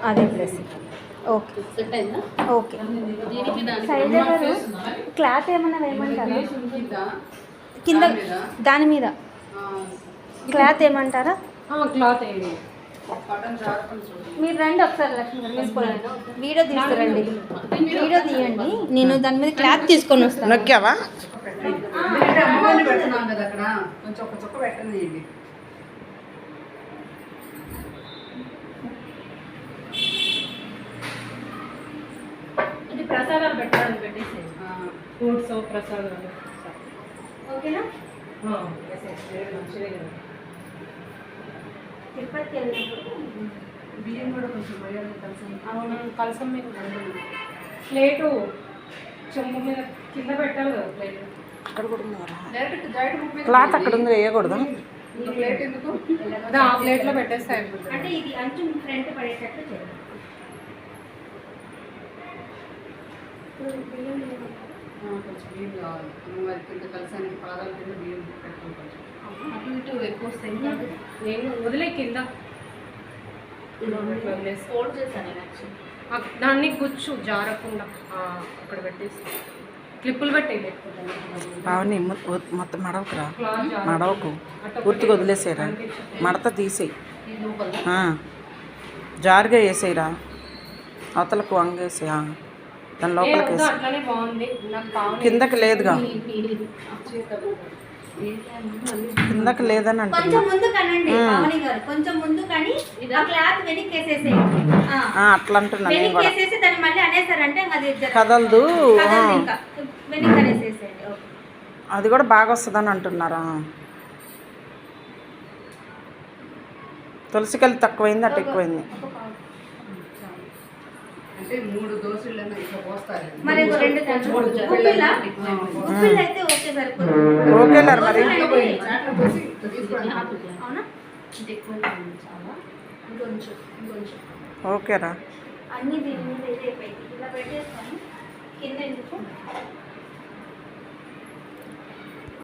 అదే place. Okay okay. Side ఎవరు cloth ఏమన్నా వేయమంటారా కింద దాని మీద? క్లాత్ ఏమంటారా? క్లాత్ మీరు రండి ఒకసారి లక్ష్మి గారు, వీడియో తీసుకురండి, వీడియో తీయండి. నేను దాని మీద క్లాత్ తీసుకొని వస్తాను. నొక్కావా? ఇది ప్రసాదాలు పెట్టాలని పెట్టేసి ఫ్రూట్స్ ప్రసాదాలు. ఓకేనా? తిరుపతికి వెళ్ళినప్పుడు బియ్యం కూడా కొంచెం అవును కలసం మీద ప్లేటు చెంబు మీద కింద పెట్టాలి కదా ప్లేట్. అక్కడ కూడా ఉన్నారా? క్లాత్ అక్కడ ఉంది, వేయకూడదు. ప్లేట్ ఎందుకు? అదే ఆ ప్లేట్లో పెట్టేస్తే అంటే ఇది అంచు ఫ్రంట్ పడేటట్లు చేయాలి. కొంచెం బియ్యం కావాలి. వారి కింద కలసానికి పాదాల కింద బియ్యం పెట్టుకుంటాం. అటు ఇటు ఎక్కువ వస్తాయి. నేను వదిలే కింద ఫోల్డ్ చేశాను దాన్ని గుచ్చు జారకుండా అక్కడ పెట్టేసి క్లిప్పులు పెట్టేది. అవన్నీ మొత్తం మడవకురా, మడవకు, పూర్తిగా వదిలేసేయరా, మడత తీసేయి, జారుగా వేసేయరా, అవతలకు వంగేసి దాని లోపలికి వేసి. కిందకి లేదుగా, కిందకి లేదని అంటే కొంచెం ముందు కనండి పావని గారు, కొంచెం ముందు కని ఆ క్లాత్ వెనక్కి వేసేసేయండి. అట్లా అంటున్నా నేను కూడా. వేసేసి దాన్ని మళ్ళీ అనేసారంటే అది కదలదు, వెనక్కి అనేసేసేయండి. అది కూడా బాగా వస్తుందని అంటున్నారా? తులసికల్లి తక్కువైంది, అటు ఎక్కువైంది. అంటే 3 దోశలు ఇట్లా పోస్తారు. మరి 2 ఉప్పిల్లా అయితే ఓకే సరిపోతుంది. ఓకేలే మరి. అవునా? ఓకేరా. అన్ని దీని మీద ఇలా పెట్టేస్తాను. కింద ఎందుకు